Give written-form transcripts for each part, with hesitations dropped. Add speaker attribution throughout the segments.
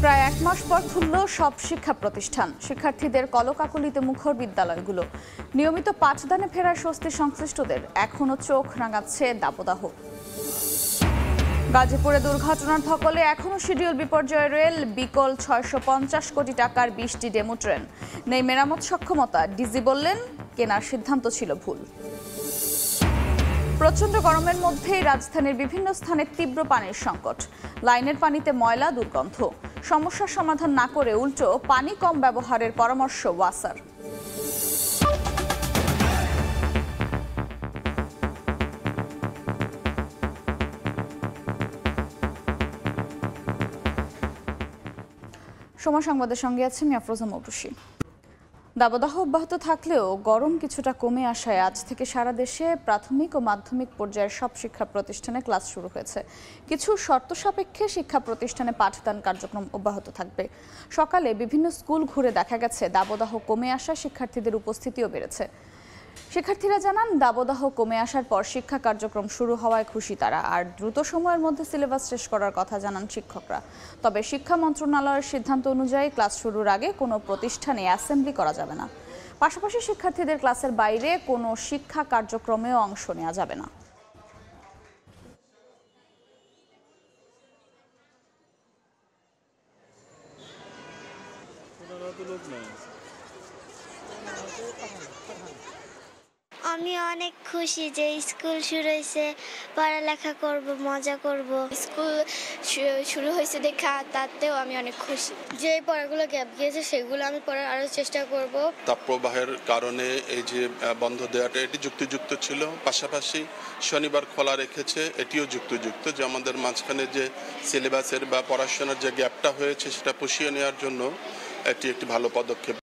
Speaker 1: প্রায় এক মাস পর খুলল সব শিক্ষা প্রতিষ্ঠান। শিক্ষার্থীদের কলকাকলিতে মুখর বিদ্যালয়গুলো। নিয়মিত পাঠদানে ফেরার স্বস্তি সংশ্লিষ্টদের, এখনো চোখ রাঙাচ্ছে দাবদাহ। গাজীপুরে দুর্ঘটনার ধকলে এখনো শিডিউল বিপর্যয় রেল। বিকল ৬৫০ কোটি টাকার ২০টি ডেমো ট্রেন। নেই মেরামত সক্ষমতা। ডিজি বললেন, কেনার সিদ্ধান্ত ছিল ভুল। প্রচণ্ড গরমের মধ্যেই রাজধানীর বিভিন্ন স্থানে তীব্র পানির সংকট। লাইনের পানিতে ময়লা, দুর্গন্ধ। সমস্যার সমাধান না করে উল্টো পানি কম ব্যবহারের পরামর্শ ওয়াসার। সময় সংবাদের সঙ্গে আছি আমি আফরোজা মৌটুসী। দাবদাহ অব্যাহত থাকলেও গরম কিছুটা কমে আসায় আজ থেকে সারা দেশে প্রাথমিক ও মাধ্যমিক পর্যায়ের সব শিক্ষা প্রতিষ্ঠানে ক্লাস শুরু হয়েছে। কিছু শর্ত সাপেক্ষে শিক্ষা প্রতিষ্ঠানে পাঠদান কার্যক্রম অব্যাহত থাকবে। সকালে বিভিন্ন স্কুল ঘুরে দেখা গেছে দাবদাহ কমে আসায় শিক্ষার্থীদের উপস্থিতিও বেড়েছে। শিক্ষার্থীরা জানান, দাবদাহ কমে আসার পর শিক্ষা কার্যক্রম শুরু হওয়ায় খুশি তারা। আর দ্রুত সময়ের মধ্যে সিলেবাস শেষ করার কথা জানান শিক্ষকরা। তবে শিক্ষা মন্ত্রণালয়ের সিদ্ধান্ত অনুযায়ী ক্লাস শুরুর আগে কোনো প্রতিষ্ঠানে অ্যাসেম্বলি করা যাবে না। পাশাপাশি শিক্ষার্থীদের ক্লাসের বাইরে কোনো শিক্ষা কার্যক্রমেও অংশ নেওয়া যাবে না।
Speaker 2: আমি অনেক খুশি যে স্কুল শুরু হয়েছে, পড়ালেখা করব, মজা করব।
Speaker 3: স্কুল শুরু হয়েছে দেখা তাতেও আমি অনেক খুশি। যে পড়াগুলো গ্যাপ গিয়েছে সেগুলো আমি পড়ার আরও চেষ্টা করব।
Speaker 4: তাপপ্রবাহের কারণে এই যে বন্ধ দেওয়াটা এটি যুক্তিযুক্ত ছিল। পাশাপাশি শনিবার খোলা রেখেছে, এটিও যুক্তিযুক্ত যে আমাদের মাঝখানে যে সিলেবাসের বা পড়াশোনার যে গ্যাপটা হয়েছে সেটা পুষিয়ে নেওয়ার জন্য এটি একটি ভালো পদক্ষেপ।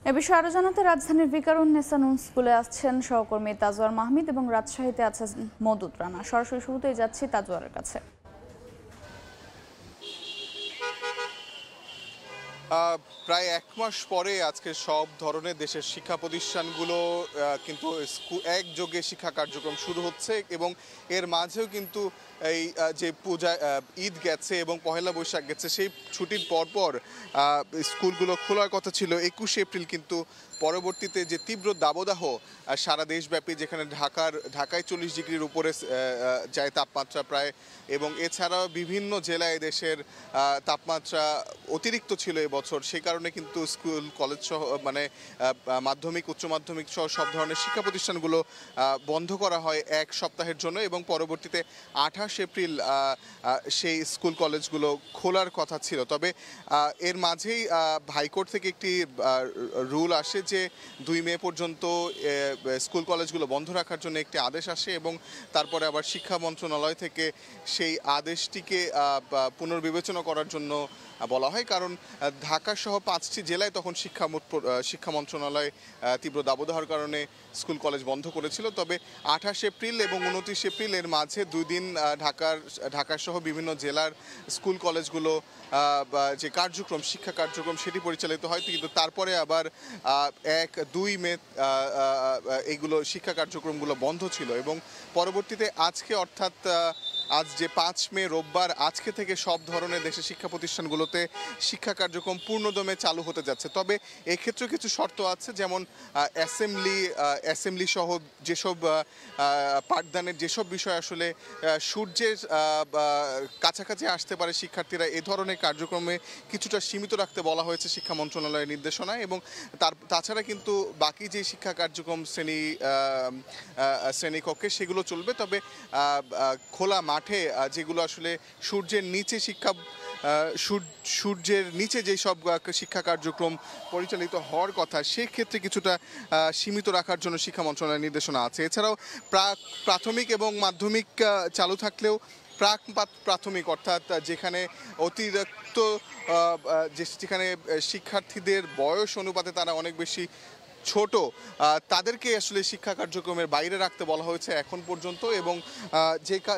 Speaker 1: এ বিষয়ে আরো জানাতে রাজধানীর ভিকারুন্নেসা নুন স্কুলে আসছেন সহকর্মী তাজওয়ার মাহমিদ এবং রাজশাহীতে আছেন মদুদ রানা। সরাসরি শুরুতেই যাচ্ছি তাজওয়ারের কাছে।
Speaker 5: প্রায় এক মাস পরে আজকে সব ধরনের দেশের শিক্ষা প্রতিষ্ঠানগুলো কিন্তু একযোগে শিক্ষা কার্যক্রম শুরু হচ্ছে এবং এর মাঝেও কিন্তু এই যে পূজা ঈদ গেছে এবং পহেলা বৈশাখ গেছে, সেই ছুটির পরপর স্কুলগুলো খোলার কথা ছিল ২১ এপ্রিল, কিন্তু পরবর্তীতে যে তীব্র দাবদাহ সারা দেশব্যাপী, যেখানে ঢাকায় ৪০ ডিগ্রির উপরে যায় তাপমাত্রা প্রায়, এবং এছাড়াও বিভিন্ন জেলায় দেশের তাপমাত্রা অতিরিক্ত ছিল এবছর। সেই কারণে কিন্তু স্কুল কলেজ সহ মানে মাধ্যমিক উচ্চ মাধ্যমিক সহ সব ধরনের শিক্ষা প্রতিষ্ঠানগুলো বন্ধ করা হয় এক সপ্তাহের জন্য এবং পরবর্তীতে ২৮ এপ্রিল সেই স্কুল কলেজগুলো খোলার কথা ছিল। তবে এর মাঝেই হাইকোর্ট থেকে একটি রুল আসে যে ২ মে পর্যন্ত স্কুল কলেজগুলো বন্ধ রাখার জন্য একটি আদেশ আসে এবং তারপরে আবার শিক্ষা মন্ত্রণালয় থেকে সেই আদেশটিকে পুনর্বিবেচনা করার জন্য বলা হয়। কারণ ঢাকা সহ ৫টি জেলায় তখন শিক্ষা মন্ত্রণালয় তীব্র দাবদাহের কারণে স্কুল কলেজ বন্ধ করেছিল। তবে ২৮ এপ্রিল এবং ২৯ এপ্রিল এর মাঝে ২ দিন ঢাকা সহ বিভিন্ন জেলার স্কুল কলেজগুলো যে কার্যক্রম, শিক্ষা কার্যক্রম সেটি পরিচালিত হয়, কিন্তু তারপরে আবার ১-২ মে এইগুলো শিক্ষা কার্যক্রমগুলো বন্ধ ছিল এবং পরবর্তীতে আজকে অর্থাৎ আজ যে ৫ মে রোববার, আজকে থেকে সব ধরনের দেশের শিক্ষা প্রতিষ্ঠানগুলোতে শিক্ষা কার্যক্রম পূর্ণদমে চালু হতে যাচ্ছে। তবে এক্ষেত্রে কিছু শর্ত আছে, যেমন অ্যাসেম্বলি সহ যেসব পাঠদানের যেসব বিষয় আসলে সূর্যের কাছাকাছি আসতে পারে শিক্ষার্থীরা, এ ধরনের কার্যক্রমে কিছুটা সীমিত রাখতে বলা হয়েছে শিক্ষা মন্ত্রণালয়ের নির্দেশনায়। এবং তাছাড়া কিন্তু বাকি যে শিক্ষা কার্যক্রম শ্রেণীকক্ষে সেগুলো চলবে। তবে খোলা মাঠে যেগুলো আসলে সূর্যের নিচে যেই সব শিক্ষা কার্যক্রম পরিচালিত হওয়ার কথা, সেক্ষেত্রে কিছুটা সীমিত রাখার জন্য শিক্ষা মন্ত্রণালয়ের নির্দেশনা আছে। এছাড়াও প্রাথমিক এবং মাধ্যমিক চালু থাকলেও প্রাথমিক অর্থাৎ যেখানে অতিরিক্ত যেখানে শিক্ষার্থীদের বয়স অনুপাতে তারা অনেক বেশি ছোট, তাদেরকে আসলে শিক্ষা কার্যক্রমের বাইরে রাখতে বলা হয়েছে এখন পর্যন্ত। এবং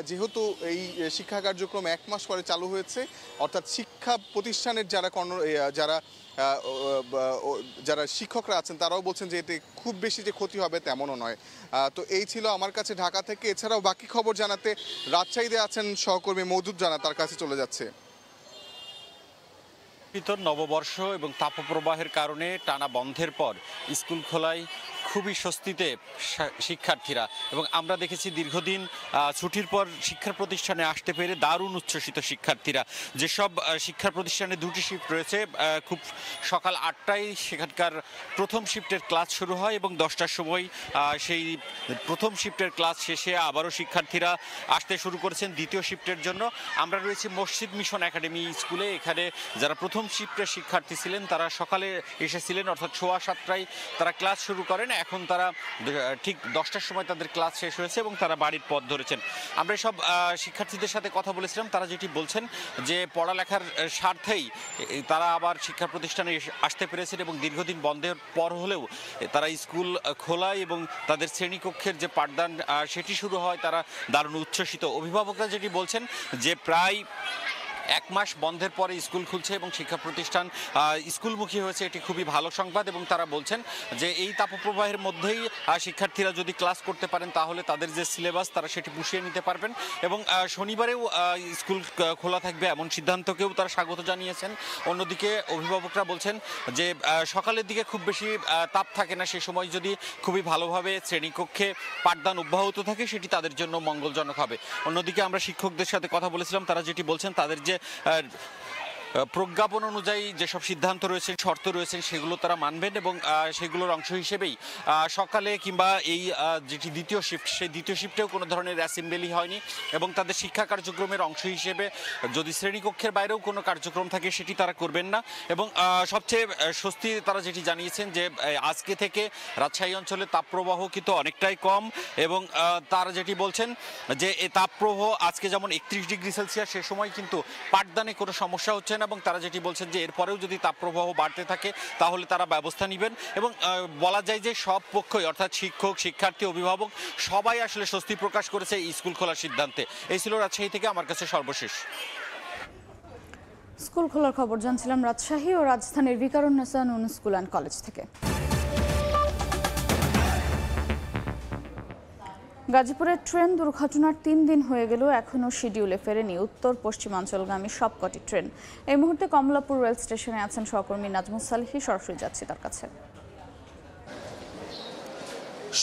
Speaker 5: যেহেতু এই শিক্ষা কার্যক্রম ১ মাস পরে চালু হয়েছে, অর্থাৎ শিক্ষা প্রতিষ্ঠানের যারা শিক্ষকরা আছেন তারাও বলছেন যে এতে খুব বেশি যে ক্ষতি হবে তেমনও নয়। তো এই ছিল আমার কাছে ঢাকা থেকে। এছাড়াও বাকি খবর জানাতে রাজশাহীতে আছেন সহকর্মী মওদুদ রানা, তার কাছে চলে যাচ্ছে।
Speaker 6: ভিতর নববর্ষ এবং তাপপ্রবাহের কারণে টানা বন্ধের পর স্কুল খোলায় খুবই স্বস্তিতে শিক্ষার্থীরা, এবং আমরা দেখেছি দীর্ঘদিন ছুটির পর শিক্ষা প্রতিষ্ঠানে আসতে পেরে দারুণ উচ্ছ্বসিত শিক্ষার্থীরা। যেসব শিক্ষা প্রতিষ্ঠানে দুটি শিফট রয়েছে, খুব সকাল 8টায় সেখানকার প্রথম শিফটের ক্লাস শুরু হয় এবং 10টার সময় সেই প্রথম শিফটের ক্লাস শেষে আবারও শিক্ষার্থীরা আসতে শুরু করেছেন দ্বিতীয় শিফটের জন্য। আমরা রয়েছি মসজিদ মিশন একাডেমি স্কুলে। এখানে যারা প্রথম শিফটের শিক্ষার্থী ছিলেন তারা সকালে এসেছিলেন, অর্থাৎ 7:15টায় তারা ক্লাস শুরু করেন। এখন তারা ঠিক 10টার সময় তাদের ক্লাস শেষ হয়েছে এবং তারা বাড়ির পথ ধরেছেন। আমরা সব শিক্ষার্থীদের সাথে কথা বলেছিলাম, তারা যেটি বলছেন যে পড়ালেখার স্বার্থেই তারা আবার শিক্ষা প্রতিষ্ঠানে আসতে পেরেছেন এবং দীর্ঘদিন বন্ধের পর হলেও তারা স্কুল খোলায় এবং তাদের শ্রেণীকক্ষের যে পাঠদান সেটি শুরু হয়, তারা দারুণ উচ্ছ্বসিত। অভিভাবকরা যেটি বলছেন যে প্রায় 1 মাস বন্ধের পরে স্কুল খুলছে এবং শিক্ষা প্রতিষ্ঠান স্কুলমুখী হয়েছে, এটি খুবই ভালো সংবাদ। এবং তারা বলছেন যে এই তাপপ্রবাহের মধ্যেই শিক্ষার্থীরা যদি ক্লাস করতে পারেন তাহলে তাদের যে সিলেবাস তারা সেটি পুষিয়ে নিতে পারবেন, এবং শনিবারেও স্কুল খোলা থাকবে এমন সিদ্ধান্তকেও তারা স্বাগত জানিয়েছেন। অন্যদিকে অভিভাবকরা বলছেন যে সকালের দিকে খুব বেশি তাপ থাকে না, সে সময় যদি খুবই ভালোভাবে শ্রেণীকক্ষে পাঠদান অব্যাহত থাকে সেটি তাদের জন্য মঙ্গলজনক হবে। অন্যদিকে আমরা শিক্ষকদের সাথে কথা বলেছিলাম, তারা যেটি বলছেন তাদের যে প্রজ্ঞাপন অনুযায়ী যেসব সিদ্ধান্ত রয়েছে, শর্ত রয়েছেন, সেগুলো তারা মানবেন এবং সেগুলোর অংশ হিসেবেই সকালে কিংবা এই যেটি দ্বিতীয় শিফট, সেই দ্বিতীয় শিফটেও কোনো ধরনের অ্যাসেম্বলি হয়নি এবং তাদের শিক্ষা কার্যক্রমের অংশ হিসেবে যদি শ্রেণীকক্ষের বাইরেও কোনো কার্যক্রম থাকে সেটি তারা করবেন না। এবং সবচেয়ে স্বস্তি তারা যেটি জানিয়েছেন যে আজকে থেকে রাজশাহী অঞ্চলে তাপপ্রবাহ কিন্তু অনেকটাই কম, এবং তারা যেটি বলছেন যে এই তাপপ্রবাহ আজকে যেমন 31 ডিগ্রি সেলসিয়াস, সে সময় কিন্তু পাঠদানে কোনো সমস্যা হচ্ছে না। এবং তারা যেটি বলছেন যে এরপরেও যদি তাপপ্রবাহ বাড়তে থাকে তাহলে তারা ব্যবস্থা নেবেন, এবং বলা যায় যে সব পক্ষই অর্থাৎ শিক্ষক, শিক্ষার্থী, অভিভাবক সবাই আসলে স্বস্তি প্রকাশ করেছে এই স্কুল খোলার সিদ্ধান্তে। এই ছিল রাজশাহী থেকে আমার কাছে সর্বশেষ।
Speaker 1: স্কুল খোলার খবর জানছিলাম রাজশাহী ও রাজধানীর ভিকারুন্নেসা নূন স্কুল অ্যান্ড কলেজ থেকে। গাজীপুরের ট্রেন দুর্ঘটনার 3 দিন হয়ে গেল, এখনও শিডিউলে ফেরেনি উত্তর পশ্চিমাঞ্চলগামী সবকটি ট্রেন। এই মুহূর্তে কমলাপুর রেল স্টেশনে আছেন সহকর্মী নাজমুস সালেহী, সরাসরি যাচ্ছি তার কাছে।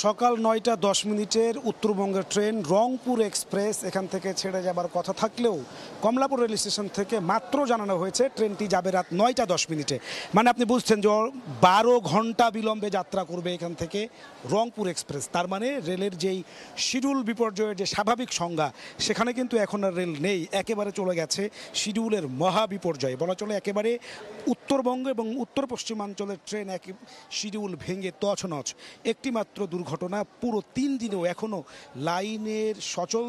Speaker 7: সকাল 9:10 উত্তরবঙ্গের ট্রেন রংপুর এক্সপ্রেস এখান থেকে ছেড়ে যাবার কথা থাকলেও কমলাপুর রেল স্টেশন থেকে মাত্র জানানো হয়েছে ট্রেনটি যাবে রাত 9:10। মানে আপনি বুঝছেন যে 12 ঘন্টা বিলম্বে যাত্রা করবে এখান থেকে রংপুর এক্সপ্রেস। তার মানে রেলের যেই শিডিউল বিপর্যয়ের যে স্বাভাবিক সংজ্ঞা, সেখানে কিন্তু এখন আর রেল নেই, একেবারে চলে গেছে শিডিউলের মহা বিপর্যয়। বলা চলে একেবারে উত্তরবঙ্গ এবং উত্তর পশ্চিমাঞ্চলের ট্রেন এক শিডিউল ভেঙে তছনছ। একটি মাত্র দুর্ঘটনা, পুরো 3 দিনেও এখনও লাইনের সচল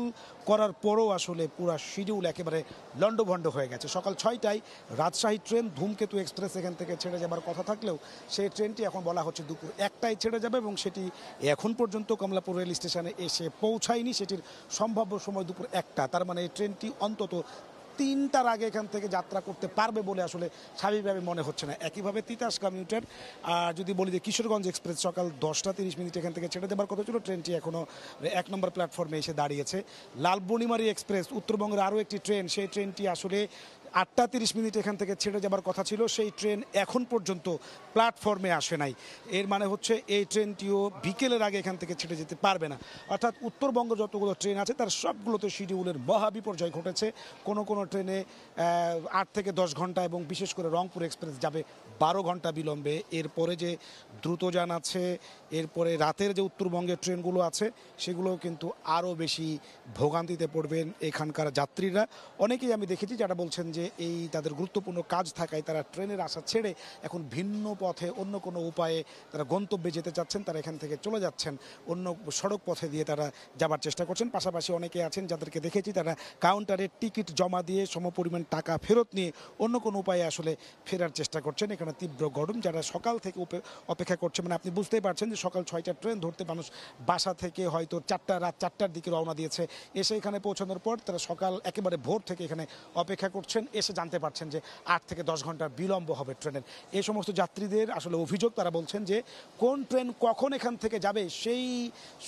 Speaker 7: করার পরও আসলে পুরো শিডিউল একেবারে লন্ডভন্ড হয়ে গেছে। সকাল 6টায় রাজশাহী ট্রেন ধূমকেতু এক্সপ্রেস এখান থেকে ছেড়ে যাবার কথা থাকলেও সেই ট্রেনটি এখন বলা হচ্ছে দুপুর 1টায় ছেড়ে যাবে এবং সেটি এখন পর্যন্ত কমলাপুর রেল স্টেশনে এসে পৌঁছায়নি। সেটির সম্ভাব্য সময় দুপুর 1টা। তার মানে এই ট্রেনটি অন্তত 3টার আগে এখান থেকে যাত্রা করতে পারবে বলে আসলে স্বাভাবিকভাবে মনে হচ্ছে না। একইভাবে তিতাস কমিউটার যদি বলি যে কিশোরগঞ্জ এক্সপ্রেস সকাল 10:30 এখান থেকে ছেড়ে দেবার কথা ছিল, ট্রেনটি এখনও 1 নম্বর প্ল্যাটফর্মে এসে দাঁড়িয়েছে। লালবনিমারি এক্সপ্রেস উত্তরবঙ্গের আরও একটি ট্রেন, সেই ট্রেনটি আসলে 8:30 এখান থেকে ছেড়ে যাবার কথা ছিল, সেই ট্রেন এখন পর্যন্ত প্ল্যাটফর্মে আসে নাই। এর মানে হচ্ছে এই ট্রেনটিও বিকেলের আগে এখান থেকে ছেড়ে যেতে পারবে না। অর্থাৎ উত্তরবঙ্গ যতগুলো ট্রেন আছে তার সবগুলোতে শিডিউলের মহা বিপর্যয় ঘটেছে। কোনো কোনো ট্রেনে 8 থেকে 10 ঘন্টা এবং বিশেষ করে রংপুর এক্সপ্রেস যাবে 12 ঘন্টা বিলম্বে। এরপরে যে দ্রুতযান আছে, এরপরে রাতের যে উত্তরবঙ্গের ট্রেনগুলো আছে সেগুলোও কিন্তু আরও বেশি ভোগান্তিতে পড়বেন এখানকার যাত্রীরা। অনেকেই আমি দেখেছি যারা বলছেন যে এই তাদের গুরুত্বপূর্ণ কাজ থাকায় তারা ট্রেনের আশা ছেড়ে এখন ভিন্ন পথে অন্য কোনো উপায়ে তারা গন্তব্যে যেতে চাচ্ছেন, তারা এখান থেকে চলে যাচ্ছেন, অন্য সড়ক পথে দিয়ে তারা যাবার চেষ্টা করছেন। পাশাপাশি অনেকে আছেন যাদেরকে দেখেছি তারা কাউন্টারে টিকিট জমা দিয়ে সমপরিমাণ টাকা ফেরত নিয়ে অন্য কোনো উপায়ে আসলে ফেরার চেষ্টা করছেন। এখানে তীব্র গরম, যারা সকাল থেকে অপেক্ষা করছে, মানে আপনি বুঝতেই পারছেন যে সকাল 6টার ট্রেন ধরতে মানুষ বাসা থেকে হয়তো রাত 4টার দিকে রওনা দিয়েছে, এসে এখানে পৌঁছানোর পর তারা সকাল একেবারে ভোর থেকে এখানে অপেক্ষা করছেন। এসে জানতে পারছেন যে 8 থেকে 10 ঘন্টা বিলম্ব হবে ট্রেনের। এই সমস্ত যাত্রীদের আসলে অভিযোগ, তারা বলছেন যে কোন ট্রেন কখন এখান থেকে যাবে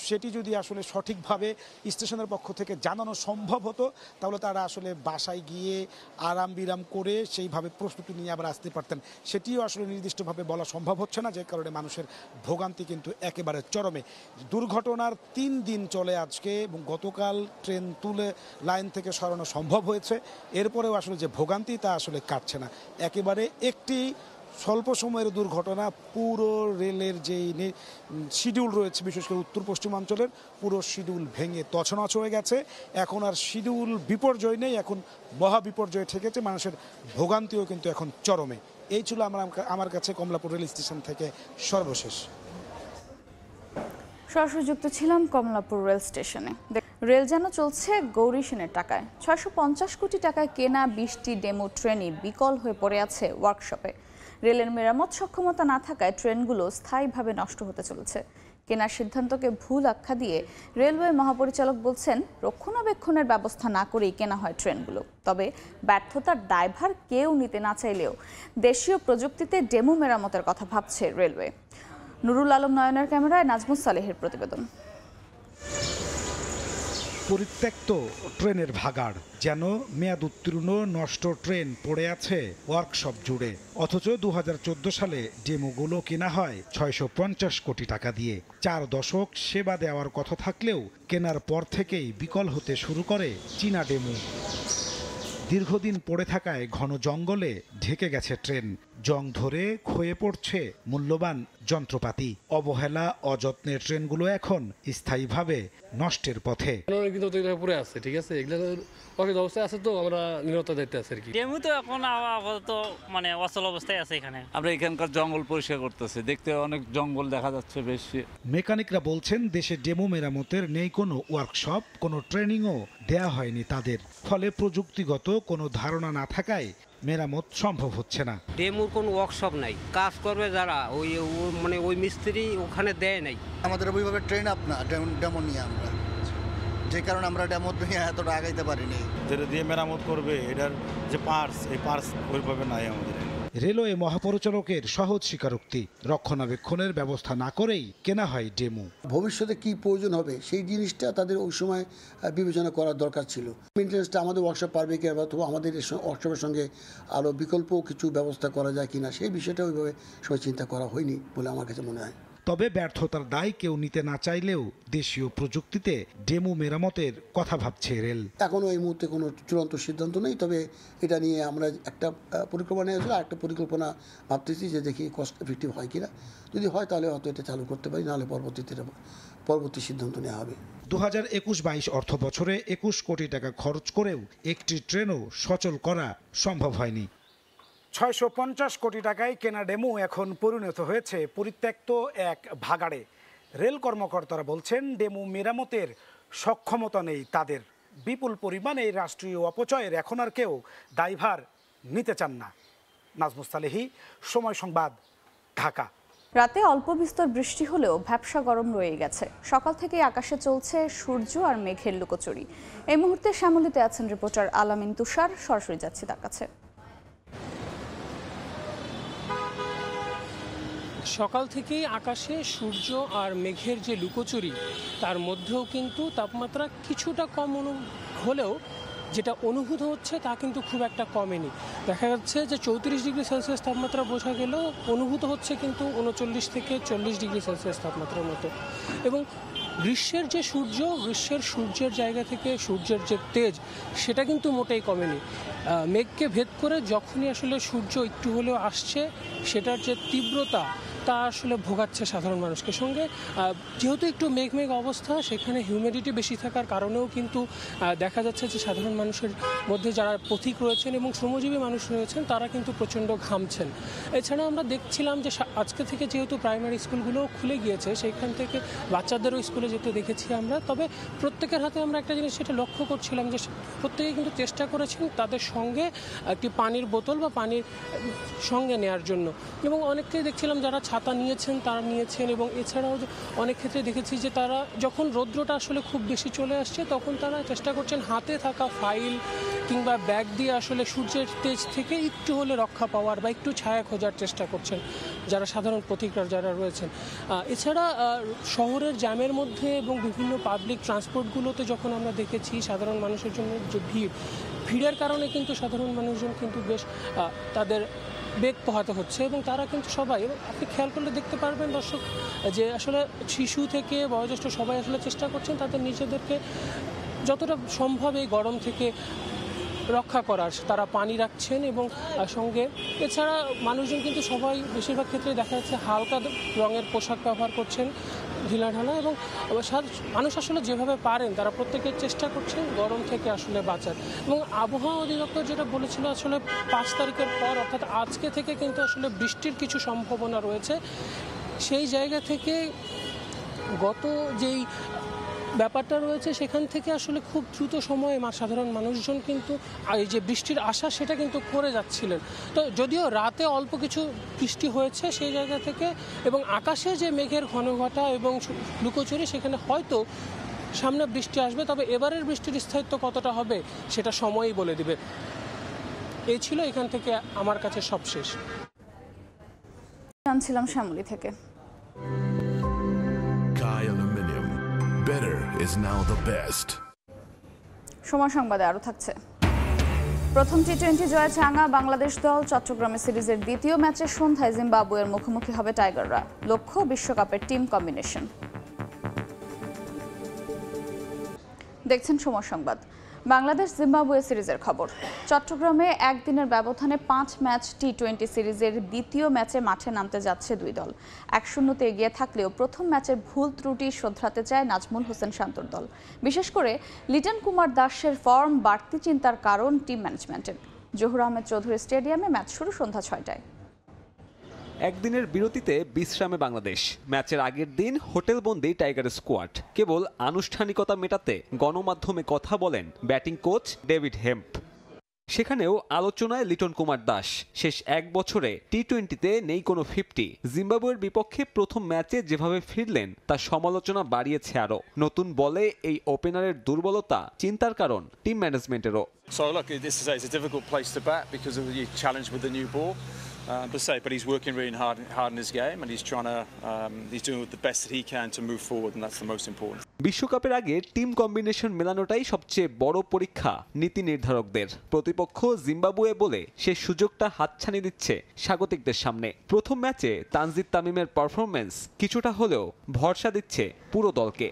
Speaker 7: সেটি যদি আসলে সঠিকভাবে স্টেশনের পক্ষ থেকে জানানো সম্ভব হতো, তাহলে তারা আসলে বাসায় গিয়ে আরাম বিরাম করে সেইভাবে প্রস্তুতি নিয়ে আবার আসতে পারতেন। সেটিও আসলে নির্দিষ্টভাবে বলা সম্ভব হচ্ছে না, যে কারণে মানুষের ভোগান্তি কিন্তু একেবারে চরমে। দুর্ঘটনার 3 দিন চলে আজকে, এবং গতকাল ট্রেন তুলে লাইন থেকে সরানো সম্ভব হয়েছে, এরপরেও আসলে যে ভোগান্তি তা আসলে কাটছে না। একেবারে একটি স্বল্প সময়ের দুর্ঘটনা পুরো রেলের যেই শিডিউল রয়েছে, বিশেষ করে উত্তর পশ্চিমাঞ্চলের পুরো শিডিউল ভেঙে তছনছ হয়ে গেছে। এখন আর শিডিউল বিপর্যয় নেই, এখন মহা বিপর্যয় ঠেকেছে, মানুষের ভোগান্তিও কিন্তু এখন চরমে। এই ছিল আমার কাছে কমলাপুর রেল স্টেশন থেকে সর্বশেষ।
Speaker 1: সরাসরি যুক্ত ছিলাম কমলাপুর রেল স্টেশনে। রেল যেন চলছে গৌরী সেনের টাকায়। 650 কোটি টাকায় কেনা 20টি ডেমো ট্রেনই বিকল হয়ে পড়ে আছে ওয়ার্কশপে। রেলের মেরামত সক্ষমতা না থাকায় ট্রেনগুলো স্থায়ীভাবে নষ্ট হতে চলেছে। কেনার সিদ্ধান্তকে ভুল আখ্যা দিয়ে রেলওয়ে মহাপরিচালক বলছেন, রক্ষণাবেক্ষণের ব্যবস্থা না করেই কেনা হয় ট্রেনগুলো। তবে ব্যর্থতার দায়ভার কেউ নিতে না চাইলেও দেশীয় প্রযুক্তিতে ডেমো মেরামতের কথা ভাবছে রেলওয়ে। নুরুল আলম নয়নের ক্যামেরায় নাজমুস সালেহের প্রতিবেদন।
Speaker 7: পরিত্যক্ত ট্রেনের ভাগাড়, যেন মেয়াদ উত্তীর্ণ নষ্ট ট্রেন পড়ে আছে ওয়ার্কশপ জুড়ে। অথচ 2014 সালে ডেমোগুলো কেনা হয় 650 কোটি টাকা দিয়ে। 4 দশক সেবা দেওয়ার কথা থাকলেও কেনার পর থেকেই বিকল হতে শুরু করে চীনা ডেমো। দীর্ঘদিন পড়ে থাকায় ঘন জঙ্গলে ঢেকে গেছে ট্রেন। জং ধরে ক্ষয়ে পড়ছে মূল্যবান যন্ত্রপাতি। অবহেলা অযত্নে ট্রেনগুলো এখন স্থায়ীভাবে নষ্টের পথে।
Speaker 8: পড়ে আছে, ঠিক আছে, এগুলো অবস্থায় আছে, তো আমরা নিরতা দেখতে আছি আর কি।
Speaker 9: ডেমো তো এখন আপাতত মানে অচল অবস্থায় আছে এখানে।
Speaker 10: আমরা এখানকার জঙ্গল পরিষ্কার করতেছি, দেখতে অনেক জঙ্গল দেখা যাচ্ছে বেশি।
Speaker 7: মেকানিকরা বলছেন, দেশে ডেমো মেরামতের নেই কোনো ওয়ার্কশপ, কোনো ট্রেনিংও দেয়া হয়নি তাদের। ফলে প্রযুক্তিগত কোনো ধারণা না থাকায় মেরামত সম্ভব হচ্ছে না।
Speaker 11: ডেমোর কোনো ওয়ার্কশপ নাই, কাজ করবে যারা ওই মিস্ত্রি ওখানে দেয় নাই।
Speaker 12: আমাদের ওইভাবে ট্রেন আপ না ডেমো নিয়ে, আমরা যে কারণে আমরা ডেমো নিয়ে এতটা আগাইতে পারিনি।
Speaker 13: যেটা দিয়ে মেরামত করবে, এটার যে পার্টস, এই পার্টস ওইভাবে নাই আমাদের।
Speaker 7: রেলওয়ে মহাপরিচালকের সহজ স্বীকারোক্তি, রক্ষণাবেক্ষণের ব্যবস্থা না করেই কেনা হয় ডেমো।
Speaker 14: ভবিষ্যতে কি প্রয়োজন হবে সেই জিনিসটা তাদের ওই সময় বিবেচনা করার দরকার ছিল। মেইনটেন্যান্সটা আমাদের ওয়ার্কশপ পারবে কি, অথবা আমাদের ওয়ার্কশপের সঙ্গে আরও বিকল্প কিছু ব্যবস্থা করা যায় কিনা, সেই বিষয়টা ওইভাবে সবাই চিন্তা করা হয়নি বলে আমার কাছে মনে হয়।
Speaker 7: তবে ব্যর্থতার দায় কেউ নিতে না চাইলেও দেশীয় প্রযুক্তিতে ডেমো মেরামতের কথা ভাবছে রেল।
Speaker 14: এখনও এই মুহূর্তে কোনো চূড়ান্ত সিদ্ধান্ত নেই, তবে এটা নিয়ে আমরা একটা পরিকল্পনা নিয়েছিল, একটা পরিকল্পনা ভাবতেছি যে দেখি কস্ট এফেক্টিভ হয় কিনা। যদি হয় তাহলে হয়তো এটা চালু করতে পারি, নাহলে পরবর্তী সিদ্ধান্ত নেওয়া হবে।
Speaker 7: 2021-22 অর্থ বছরে 21 কোটি টাকা খরচ করেও একটি ট্রেনও সচল করা সম্ভব হয়নি। 650 কোটি টাকায় কেনা ডেমো এখন পরিণত হয়েছে পরিত্যক্ত এক ভাগাড়ে। রেল কর্মকর্তারা বলছেন, ডেমো মেরামতের সক্ষমতা নেই তাদের। বিপুল পরিমাণে রাষ্ট্রীয় অপচয়ের এখন আর কেউ দায়ভার নিতে চান না। নাজমুস সালেহী, সময় সংবাদ, ঢাকা।
Speaker 1: রাতে অল্প বিস্তর বৃষ্টি হলেও ভ্যাপসা গরম রয়ে গেছে। সকাল থেকে আকাশে চলছে সূর্য আর মেঘের লুকোচুরি। এই মুহূর্তে শ্যামলীতে আছেন রিপোর্টার আলামিন তুষার, সরাসরি যাচ্ছি তার কাছে।
Speaker 15: সকাল থেকেই আকাশে সূর্য আর মেঘের যে লুকোচুরি, তার মধ্যেও কিন্তু তাপমাত্রা কিছুটা কম হলেও যেটা অনুভূত হচ্ছে তা কিন্তু খুব একটা কমেনি। দেখা যাচ্ছে যে 34 ডিগ্রি সেলসিয়াস তাপমাত্রা বোঝা গেলেও অনুভূত হচ্ছে কিন্তু 39 থেকে 40 ডিগ্রি সেলসিয়াস তাপমাত্রার মতো। এবং গ্রীষ্মের যে সূর্যের জায়গা থেকে সূর্যের যে তেজ, সেটা কিন্তু মোটেই কমেনি। মেঘকে ভেদ করে যখনই আসলে সূর্য একটু হলেও আসছে, সেটার যে তীব্রতা তা আসলে ভোগাচ্ছে সাধারণ মানুষকে। সঙ্গে যেহেতু একটু মেঘ অবস্থা, সেখানে হিউমিডিটি বেশি থাকার কারণেও কিন্তু দেখা যাচ্ছে যে সাধারণ মানুষের মধ্যে যারা পথিক রয়েছেন এবং শ্রমজীবী মানুষ রয়েছেন, তারা কিন্তু প্রচণ্ড ঘামছেন। এছাড়া আমরা দেখছিলাম যে আজকে থেকে যেহেতু প্রাইমারি স্কুলগুলো খুলে গিয়েছে, সেইখান থেকে বাচ্চাদেরও স্কুলে যেতে দেখেছি আমরা। তবে প্রত্যেকের হাতে আমরা একটা জিনিস সেটা লক্ষ্য করছিলাম যে প্রত্যেকে কিন্তু চেষ্টা করেছেন তাদের সঙ্গে একটি পানির বোতল বা পানির সঙ্গে নেওয়ার জন্য। এবং অনেককেই দেখছিলাম যারা ছাত্র ছাতা নিয়েছেন তারা নিয়েছেন, এবং এছাড়াও অনেক ক্ষেত্রে দেখেছি যে তারা যখন রৌদ্রটা আসলে খুব বেশি চলে আসছে তখন তারা চেষ্টা করছেন হাতে থাকা ফাইল কিংবা ব্যাগ দিয়ে আসলে সূর্যের তেজ থেকে একটু হলে রক্ষা পাওয়ার বা একটু ছায়া খোঁজার চেষ্টা করছেন যারা সাধারণ প্রতিকার যারা রয়েছেন। এছাড়া শহরের জ্যামের মধ্যে এবং বিভিন্ন পাবলিক ট্রান্সপোর্টগুলোতে যখন আমরা দেখেছি সাধারণ মানুষের জন্য যে ভিড়ের কারণে কিন্তু সাধারণ মানুষজন কিন্তু বেশ তাদের বেগ পোহাতে হচ্ছে, এবং তারা কিন্তু সবাই, আপনি খেয়াল করলে দেখতে পারবেন দর্শক যে আসলে শিশু থেকে বয়োজ্যেষ্ঠ সবাই আসলে চেষ্টা করছেন তাদের নিজেদেরকে যতটা সম্ভব এই গরম থেকে রক্ষা করার। তারা পানি রাখছেন এবং সঙ্গে এছাড়া মানুষজন কিন্তু সবাই বেশিরভাগ ক্ষেত্রে দেখা যাচ্ছে হালকা রঙের পোশাক ব্যবহার করছেন, ঢিলাঢালা, এবং মানুষ আসলে যেভাবে পারেন তারা প্রত্যেকের চেষ্টা করছেন গরম থেকে আসলে বাঁচার। এবং আবহাওয়া অধিদপ্তর যেটা বলেছিল আসলে 5 তারিখের পর অর্থাৎ আজকে থেকে কিন্তু আসলে বৃষ্টির কিছু সম্ভাবনা রয়েছে। সেই জায়গা থেকে গত যেই ব্যাপারটা রয়েছে সেখান থেকে আসলে খুব দ্রুত সময়ে সাধারণ মানুষজন কিন্তু এই যে বৃষ্টির আশা সেটা কিন্তু করে যাচ্ছিলেন। তো যদিও রাতে অল্প কিছু বৃষ্টি হয়েছে সেই জায়গা থেকে, এবং আকাশে যে মেঘের ঘনঘটা এবং লুকোচুরি সেখানে হয়তো সামনে বৃষ্টি আসবে, তবে এবারের বৃষ্টির স্থায়িত্ব কতটা হবে সেটা সময়ই বলে দিবে। এই ছিল এখান থেকে আমার কাছে সবশেষ।
Speaker 1: জানছিলাম শ্যামলী থেকে।
Speaker 16: Better is now the best.
Speaker 1: সময় সংবাদে আরো থাকছে। প্রথম টি-20 জয়ে চাঙ্গা বাংলাদেশ দল। চট্টগ্রামে সিরিজের দ্বিতীয় ম্যাচে সন্ধ্যায় জিম্বাবুয়ের মুখোমুখি হবে টাইগাররা। লক্ষ্য বিশ্বকাপের টিম কম্বিনেশন। দেখছেন সময় সংবাদ। বাংলাদেশ জিম্বাবুয়ে সিরিজের খবর। চট্টগ্রামে একদিনের ব্যবধানে 5 ম্যাচ টি-20 সিরিজের দ্বিতীয় ম্যাচে মাঠে নামতে যাচ্ছে দুই দল। 1-0 এগিয়ে থাকলেও প্রথম ম্যাচের ভুল ত্রুটি শোধরাতে চায় নাজমুল হোসেন শান্তর দল। বিশেষ করে লিটন কুমার দাসের ফর্ম বাড়তি চিন্তার কারণ টিম ম্যানেজমেন্টের। জহুর আহমেদ চৌধুরী স্টেডিয়ামে ম্যাচ শুরু সন্ধ্যা 6টায়।
Speaker 17: একদিনের বিরতিতে বিশ্রামে বাংলাদেশ। ম্যাচের আগের দিন হোটেলবন্দি টাইগার স্কোয়াড। কেবল আনুষ্ঠানিকতা মেটাতে গণমাধ্যমে কথা বলেন ব্যাটিং কোচ ডেভিড হেম্প। সেখানেও আলোচনায় লিটন কুমার দাস। শেষ 1 বছরে টি-20তে নেই কোনো 50। জিম্বাবুয়ের বিপক্ষে প্রথম ম্যাচে যেভাবে ফিরলেন তার সমালোচনা বাড়িয়েছে আরও। নতুন বলে এই ওপেনারের দুর্বলতা চিন্তার কারণ team ম্যানেজমেন্টেরও।
Speaker 18: So look, this is a difficult place to bat because of the challenge with the new ball. But he's working really hard in his game, and he's doing the best that he can to move forward, and that's the most important.
Speaker 17: বিশ্বকাপের আগে team combination মেলানোটাই সবচেয়ে বড় পরীক্ষা নীতি নির্ধারকদের। প্রতিপক্ষ Zimbabwe বলে সে সুযোগটা হাতছানি দিচ্ছে স্বাগতিকদের সামনে। প্রথম ম্যাচে তানজিদ তামিমের পারফরম্যান্স কিছুটা হলেও ভরসা দিচ্ছে পুরো দলকে।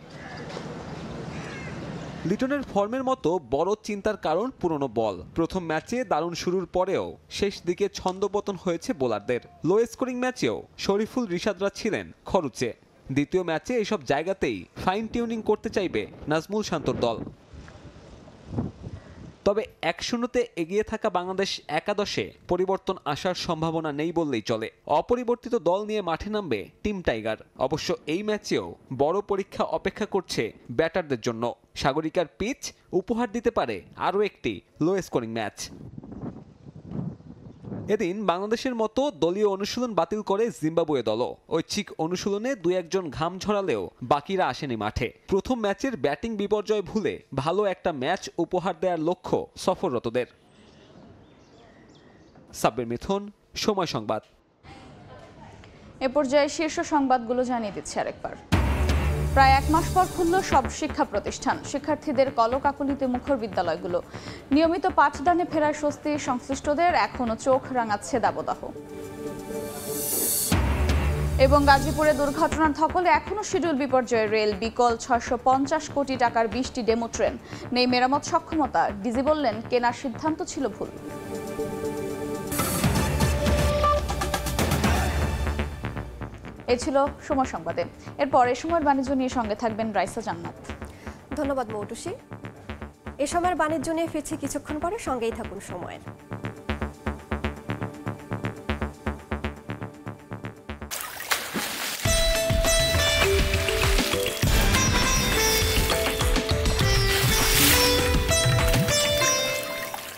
Speaker 17: লিটনের ফর্মের মতো বড় চিন্তার কারণ পুরনো বল। প্রথম ম্যাচে দারুণ শুরুর পরেও শেষ দিকে ছন্দপতন হয়েছে বোলারদের। লো স্কোরিং ম্যাচেও শরীফুল রিশাদরা ছিলেন খরুচে। দ্বিতীয় ম্যাচে এসব জায়গাতেই ফাইন টিউনিং করতে চাইবে নাজমুল শান্তর দল। তবে 1-0 এগিয়ে থাকা বাংলাদেশ একাদশে পরিবর্তন আসার সম্ভাবনা নেই বললেই চলে। অপরিবর্তিত দল নিয়ে মাঠে নামবে টিম টাইগার। অবশ্য এই ম্যাচেও বড় পরীক্ষা অপেক্ষা করছে ব্যাটারদের জন্য। সাগরিকার পিচ উপহার দিতে পারে আরও একটি লো স্কোরিং ম্যাচ। এদিন বাংলাদেশের মতো দলীয় অনুশীলন বাতিল করে জিম্বাবুয়ে দলও। ঐচ্ছিক অনুশীলনে 2-1 ঘাম ঝরালেও বাকিরা আসেনি মাঠে। প্রথম ম্যাচের ব্যাটিং বিপর্যয় ভুলে ভালো একটা ম্যাচ উপহার দেওয়ার লক্ষ্য সফররতদের। সাব্বির মিথুন, সময় সংবাদ।
Speaker 1: এ পর্যায়ে শীর্ষ সংবাদগুলো জানিয়ে দিচ্ছি আরেকবার। প্রায় 1 মাস পর খুলল সব শিক্ষা প্রতিষ্ঠান। শিক্ষার্থীদের কলকাকলিতে মুখর বিদ্যালয়গুলো। নিয়মিত পাঠদানে ফেরার স্বস্তি সংশ্লিষ্টদের, এখনো চোখ রাঙাচ্ছে দাবদাহ। এবং গাজীপুরে দুর্ঘটনার ধকলে এখনো শিডিউল বিপর্যয় রেল। বিকল 650 কোটি টাকার 20টি ডেমো ট্রেন। নেই মেরামত সক্ষমতা। ডিজি বললেন কেনার সিদ্ধান্ত ছিল ভুল। এ ছিল সময় সংবাদে। এরপর এ সময়ের বাণিজ্য নিয়ে সঙ্গে থাকবেন রাইসা জান্নাত।
Speaker 19: ধন্যবাদ মৌটুসী। এ সময়ের বাণিজ্য নিয়ে ফিরছি কিছুক্ষণ পরে, সঙ্গেই থাকুন সময়ের।